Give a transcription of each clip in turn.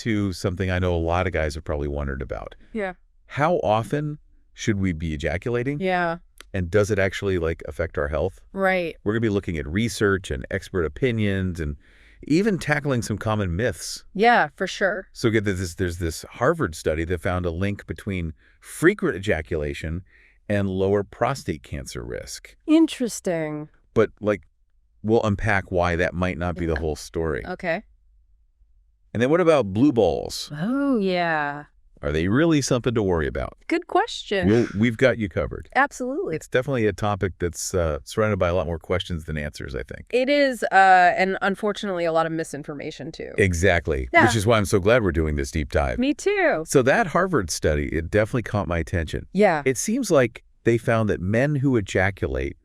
into something I know a lot of guys have probably wondered about. Yeah. How often should we be ejaculating? Yeah. And does it actually, like, affect our health? Right. We're going to be looking at research and expert opinions and even tackling some common myths. Yeah, for sure. So get this, there's this Harvard study that found a link between frequent ejaculation and lower prostate cancer risk. Interesting. But, like, we'll unpack why that might not be the whole story. Okay. And then what about blue balls? Oh, yeah. Are they really something to worry about? Good question. We've got you covered. Absolutely. It's definitely a topic that's surrounded by a lot more questions than answers, I think. It is, and unfortunately, a lot of misinformation, too. Exactly. Yeah. Which is why I'm so glad we're doing this deep dive. Me too. So that Harvard study, it definitely caught my attention. Yeah. It seems like they found that men who ejaculate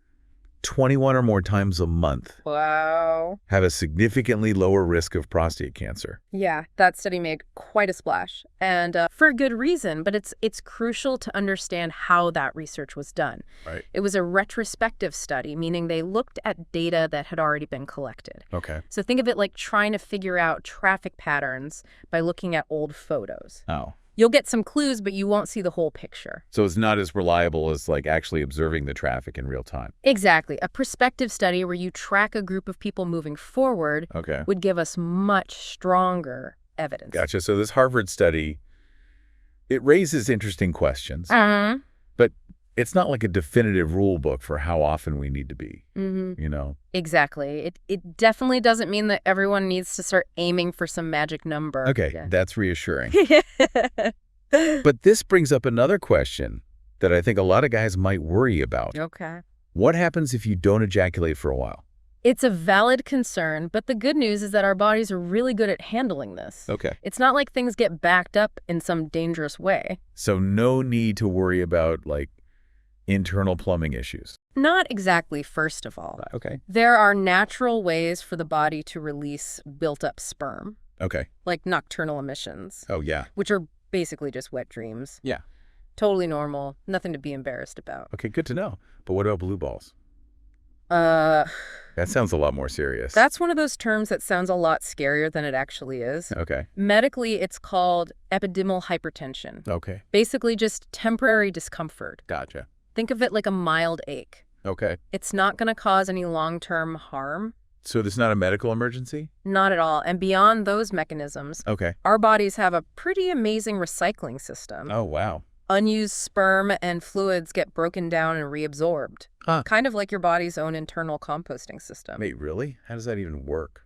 21 or more times a month Wow. have a significantly lower risk of prostate cancer. Yeah, that study made quite a splash, and for a good reason, but it's crucial to understand how that research was done. Right. It was a retrospective study, meaning they looked at data that had already been collected. Okay. So think of it like trying to figure out traffic patterns by looking at old photos. Oh. You'll get some clues, but you won't see the whole picture. So it's not as reliable as, like, actually observing the traffic in real time. Exactly. A prospective study where you track a group of people moving forward Okay. would give us much stronger evidence. Gotcha. So this Harvard study, it raises interesting questions, Uh-huh. but it's not like a definitive rule book for how often we need to be, you know? Exactly. It definitely doesn't mean that everyone needs to start aiming for some magic number. Okay, Yeah. that's reassuring. But this brings up another question that I think a lot of guys might worry about. Okay. What happens if you don't ejaculate for a while? It's a valid concern, but the good news is that our bodies are really good at handling this. Okay. It's not like things get backed up in some dangerous way. So no need to worry about, like, internal plumbing issues. Not exactly, first of all. Okay. There are natural ways for the body to release built-up sperm, Okay. like nocturnal emissions, Oh, yeah. which are basically just wet dreams. Yeah. Totally normal, nothing to be embarrassed about. Okay, good to know. But what about blue balls? Uh, That sounds a lot more serious. that's one of those terms that sounds a lot scarier than it actually is. Okay. Medically, it's called epididymal hypertension. Okay. Basically just temporary discomfort. Gotcha. Think of it like a mild ache. Okay. It's not going to cause any long-term harm. So this is not a medical emergency? Not at all. And beyond those mechanisms, Okay. our bodies have a pretty amazing recycling system. Oh, wow. Unused sperm and fluids get broken down and reabsorbed. Huh. Kind of like your body's own internal composting system. Wait, really? How does that even work?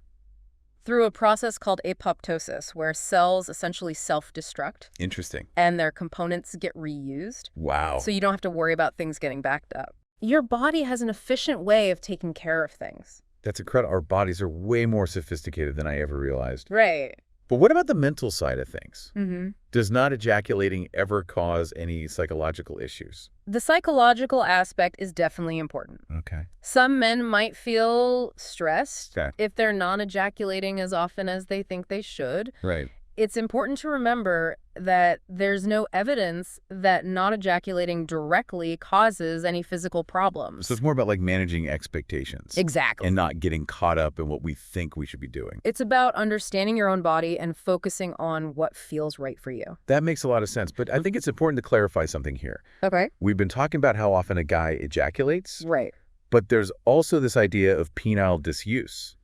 Through a process called apoptosis, where cells essentially self-destruct Interesting. and their components get reused. Wow. So you don't have to worry about things getting backed up. Your body has an efficient way of taking care of things. That's incredible. Our bodies are way more sophisticated than I ever realized. Right. But what about the mental side of things? Mm-hmm. Does not ejaculating ever cause any psychological issues? The psychological aspect is definitely important. Okay. Some men might feel stressed Okay. if they're non-ejaculating as often as they think they should. Right. It's important to remember that there's no evidence that not ejaculating directly causes any physical problems. So it's more about, like, managing expectations. Exactly. And not getting caught up in what we think we should be doing. It's about understanding your own body and focusing on what feels right for you. That makes a lot of sense. But I think it's important to clarify something here. Okay. We've been talking about how often a guy ejaculates, Right. but there's also this idea of penile disuse,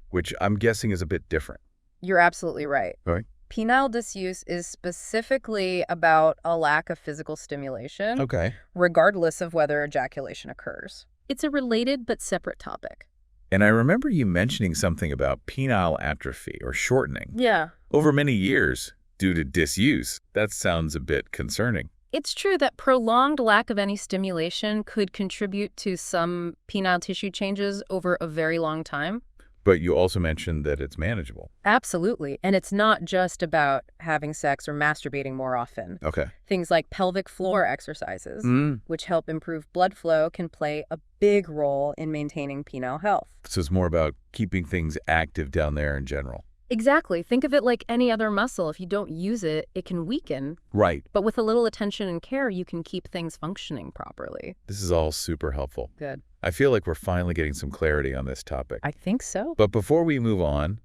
which I'm guessing is a bit different. You're absolutely right. Right. Penile disuse is specifically about a lack of physical stimulation, Okay. regardless of whether ejaculation occurs. It's a related but separate topic. And I remember you mentioning something about penile atrophy or shortening Yeah. over many years due to disuse. That sounds a bit concerning. It's true that prolonged lack of any stimulation could contribute to some penile tissue changes over a very long time. But you also mentioned that it's manageable. Absolutely. And it's not just about having sex or masturbating more often. Okay. Things like pelvic floor exercises, Mm. which help improve blood flow, can play a big role in maintaining penile health. So it's more about keeping things active down there in general. Exactly. Think of it like any other muscle. If you don't use it, it can weaken. Right. But with a little attention and care, you can keep things functioning properly. This is all super helpful. Good. I feel like we're finally getting some clarity on this topic. I think so. But before we move on,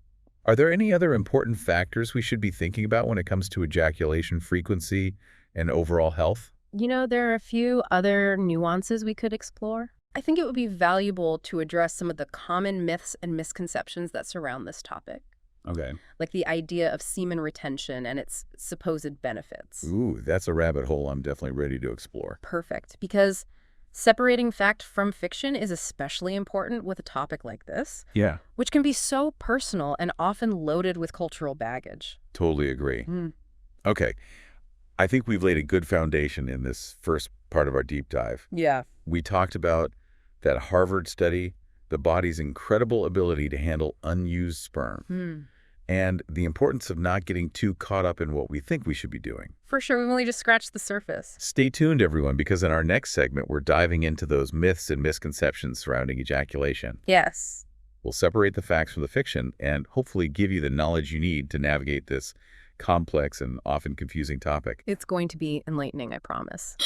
Are there any other important factors we should be thinking about when it comes to ejaculation frequency and overall health? There are a few other nuances we could explore. I think it would be valuable to address some of the common myths and misconceptions that surround this topic, Okay. like the idea of semen retention and its supposed benefits. Ooh, that's a rabbit hole I'm definitely ready to explore. Perfect, because separating fact from fiction is especially important with a topic like this, Yeah, which can be so personal and often loaded with cultural baggage. totally agree. Mm. Okay, I think we've laid a good foundation in this first part of our deep dive. Yeah. We talked about that Harvard study, the body's incredible ability to handle unused sperm, Hmm. and the importance of not getting too caught up in what we think we should be doing. For sure, we've only just scratched the surface. Stay tuned, everyone, because in our next segment, we're diving into those myths and misconceptions surrounding ejaculation. Yes. We'll separate the facts from the fiction and hopefully give you the knowledge you need to navigate this complex and often confusing topic. It's going to be enlightening, I promise.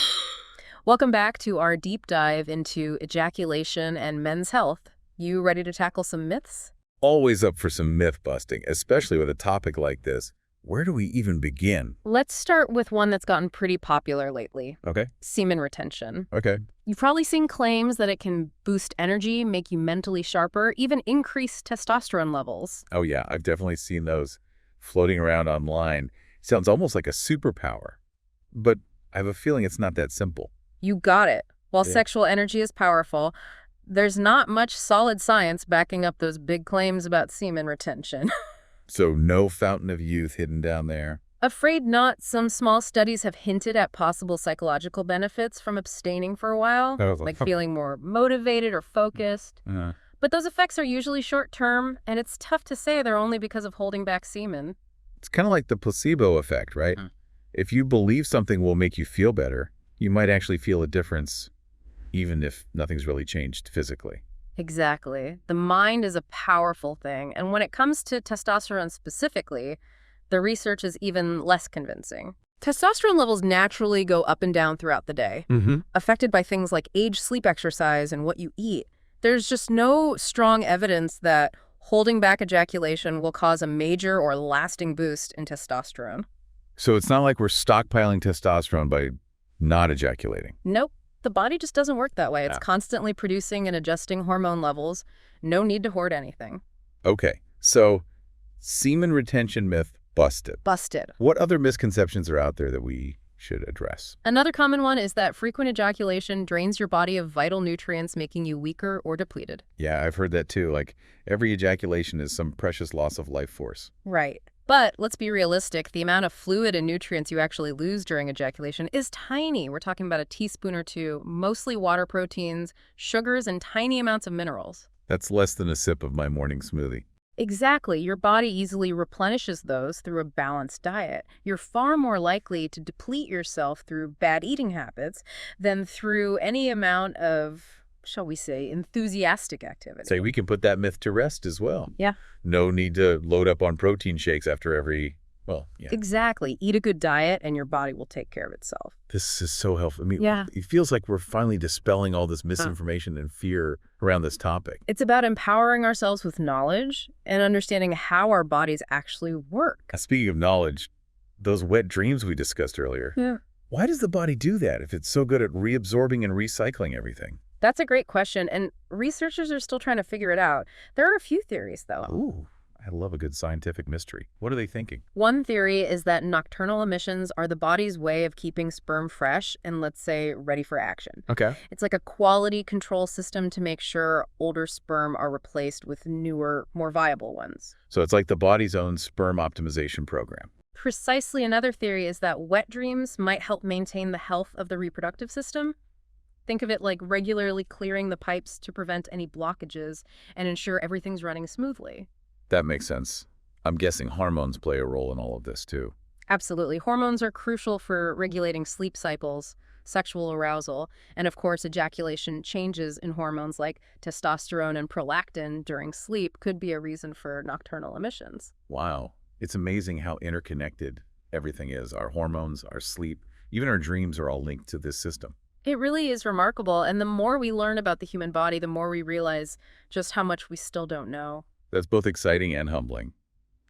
Welcome back to our deep dive into ejaculation and men's health. You ready to tackle some myths? Always up for some myth busting, especially with a topic like this. Where do we even begin? Let's start with one that's gotten pretty popular lately, Okay. semen retention. Okay. You've probably seen claims that it can boost energy, make you mentally sharper, even increase testosterone levels. Oh, yeah. I've definitely seen those floating around online. Sounds almost like a superpower. But I have a feeling it's not that simple. You got it. While Yeah. sexual energy is powerful, there's not much solid science backing up those big claims about semen retention. So no fountain of youth hidden down there. Afraid not. Some small studies have hinted at possible psychological benefits from abstaining for a while, I was like, like feeling more motivated or focused. Uh, But those effects are usually short-term, and it's tough to say they're only because of holding back semen. it's kind of like the placebo effect, right? Mm. If you believe something will make you feel better, you might actually feel a difference, even if nothing's really changed physically. Exactly. The mind is a powerful thing, and when it comes to testosterone specifically, the research is even less convincing. Testosterone levels naturally go up and down throughout the day, affected by things like age, sleep, exercise, and what you eat. There's just no strong evidence that holding back ejaculation will cause a major or lasting boost in testosterone. So it's not like we're stockpiling testosterone by not ejaculating. Nope. The body just doesn't work that way. It's Yeah. constantly producing and adjusting hormone levels. No need to hoard anything. Okay, so semen retention myth busted. Busted. What other misconceptions are out there that we should address? Another common one is that frequent ejaculation drains your body of vital nutrients, making you weaker or depleted. Yeah, I've heard that too. Like every ejaculation is some precious loss of life force. Right. But let's be realistic. The amount of fluid and nutrients you actually lose during ejaculation is tiny. We're talking about a teaspoon or two, mostly water, proteins, sugars, and tiny amounts of minerals. That's less than a sip of my morning smoothie. Exactly. Your body easily replenishes those through a balanced diet. You're far more likely to deplete yourself through bad eating habits than through any amount of, shall we say, enthusiastic activity. Say we can put that myth to rest as well. Yeah. No need to load up on protein shakes after every, well, yeah. Exactly. Eat a good diet and your body will take care of itself. This is so helpful. I mean, Yeah. it feels like we're finally dispelling all this misinformation and fear around this topic. It's about empowering ourselves with knowledge and understanding how our bodies actually work. Speaking of knowledge, those wet dreams we discussed earlier, Yeah. why does the body do that if it's so good at reabsorbing and recycling everything? That's a great question, and researchers are still trying to figure it out. There are a few theories, though. Ooh, I love a good scientific mystery. What are they thinking? One theory is that nocturnal emissions are the body's way of keeping sperm fresh and, let's say, ready for action. Okay. It's like a quality control system to make sure older sperm are replaced with newer, more viable ones. So it's like the body's own sperm optimization program. Precisely. Another theory is that wet dreams might help maintain the health of the reproductive system. Think of it like regularly clearing the pipes to prevent any blockages and ensure everything's running smoothly. That makes sense. I'm guessing hormones play a role in all of this too. Absolutely. Hormones are crucial for regulating sleep cycles, sexual arousal, and of course, ejaculation changes in hormones like testosterone and prolactin during sleep could be a reason for nocturnal emissions. Wow. It's amazing how interconnected everything is. Our hormones, our sleep, even our dreams are all linked to this system. It really is remarkable, and the more we learn about the human body, the more we realize just how much we still don't know. That's both exciting and humbling.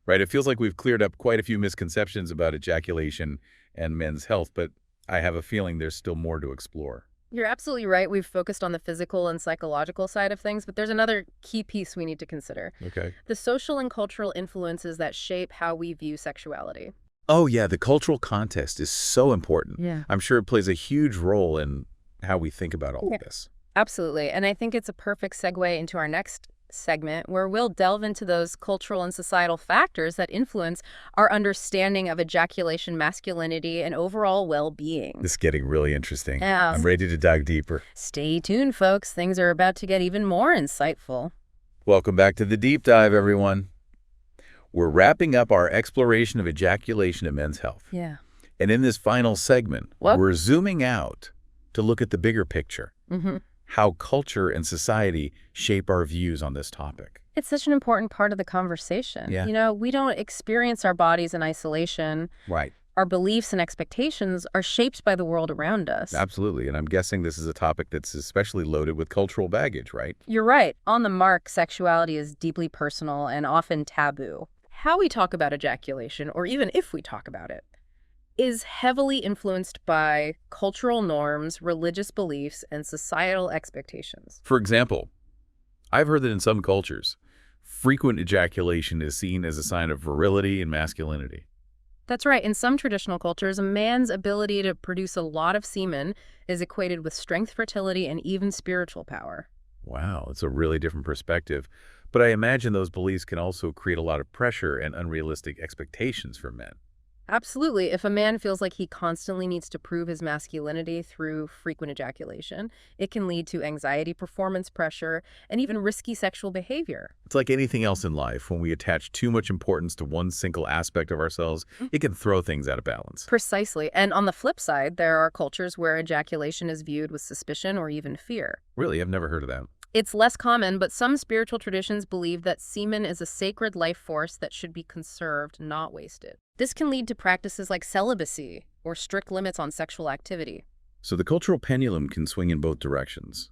Right, it feels like we've cleared up quite a few misconceptions about ejaculation and men's health, but I have a feeling there's still more to explore. You're absolutely right. We've focused on the physical and psychological side of things, but there's another key piece we need to consider. Okay. The social and cultural influences that shape how we view sexuality. Oh, yeah, the cultural context is so important. Yeah. I'm sure it plays a huge role in how we think about all of this. Absolutely. And I think it's a perfect segue into our next segment where we'll delve into those cultural and societal factors that influence our understanding of ejaculation, masculinity, and overall well-being. This is getting really interesting. Yeah. I'm ready to dive deeper. Stay tuned, folks. Things are about to get even more insightful. Welcome back to the deep dive, everyone. We're wrapping up our exploration of ejaculation and men's health. Yeah. And in this final segment, we're zooming out to look at the bigger picture. How culture and society shape our views on this topic. It's such an important part of the conversation. Yeah. You know, we don't experience our bodies in isolation. Right. Our beliefs and expectations are shaped by the world around us. Absolutely. And I'm guessing this is a topic that's especially loaded with cultural baggage, right? You're right. On the mark, sexuality is deeply personal and often taboo. How we talk about ejaculation, or even if we talk about it, is heavily influenced by cultural norms, religious beliefs, and societal expectations. For example, I've heard that in some cultures, frequent ejaculation is seen as a sign of virility and masculinity. That's right. In some traditional cultures, a man's ability to produce a lot of semen is equated with strength, fertility, and even spiritual power. Wow, it's a really different perspective. But I imagine those beliefs can also create a lot of pressure and unrealistic expectations for men. Absolutely. If a man feels like he constantly needs to prove his masculinity through frequent ejaculation, it can lead to anxiety, performance pressure, and even risky sexual behavior. It's like anything else in life. When we attach too much importance to one single aspect of ourselves, it can throw things out of balance. Precisely. And on the flip side, there are cultures where ejaculation is viewed with suspicion or even fear. Really, I've never heard of that. It's less common, but some spiritual traditions believe that semen is a sacred life force that should be conserved, not wasted. This can lead to practices like celibacy or strict limits on sexual activity. So the cultural pendulum can swing in both directions,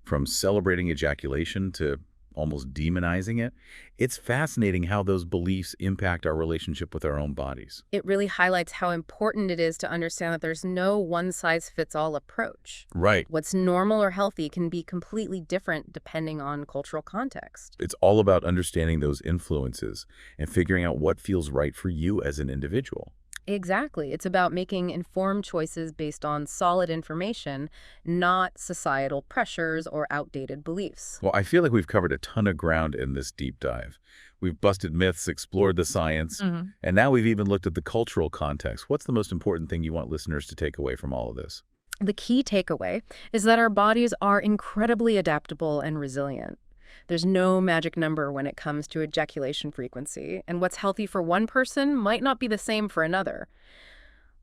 from celebrating ejaculation to almost demonizing it. It's fascinating how those beliefs impact our relationship with our own bodies. It really highlights how important it is to understand that there's no one-size-fits-all approach. Right. What's normal or healthy can be completely different depending on cultural context. It's all about understanding those influences and figuring out what feels right for you as an individual. Exactly. It's about making informed choices based on solid information, not societal pressures or outdated beliefs. Well, I feel like we've covered a ton of ground in this deep dive. We've busted myths, explored the science, and now we've even looked at the cultural context. What's the most important thing you want listeners to take away from all of this? The key takeaway is that our bodies are incredibly adaptable and resilient. There's no magic number when it comes to ejaculation frequency, and what's healthy for one person might not be the same for another.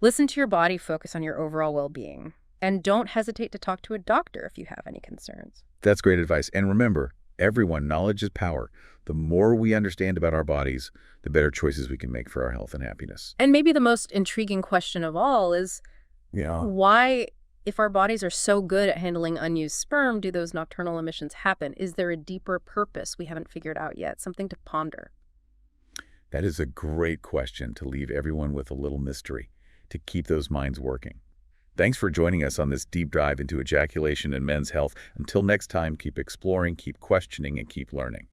Listen to your body, focus on your overall well-being, and don't hesitate to talk to a doctor if you have any concerns. That's great advice. And remember, everyone, knowledge is power. The more we understand about our bodies, the better choices we can make for our health and happiness. And maybe the most intriguing question of all is, why, if our bodies are so good at handling unused sperm, do those nocturnal emissions happen? Is there a deeper purpose we haven't figured out yet? Something to ponder. That is a great question to leave everyone with a little mystery, to keep those minds working. Thanks for joining us on this deep dive into ejaculation and men's health. Until next time, keep exploring, keep questioning, and keep learning.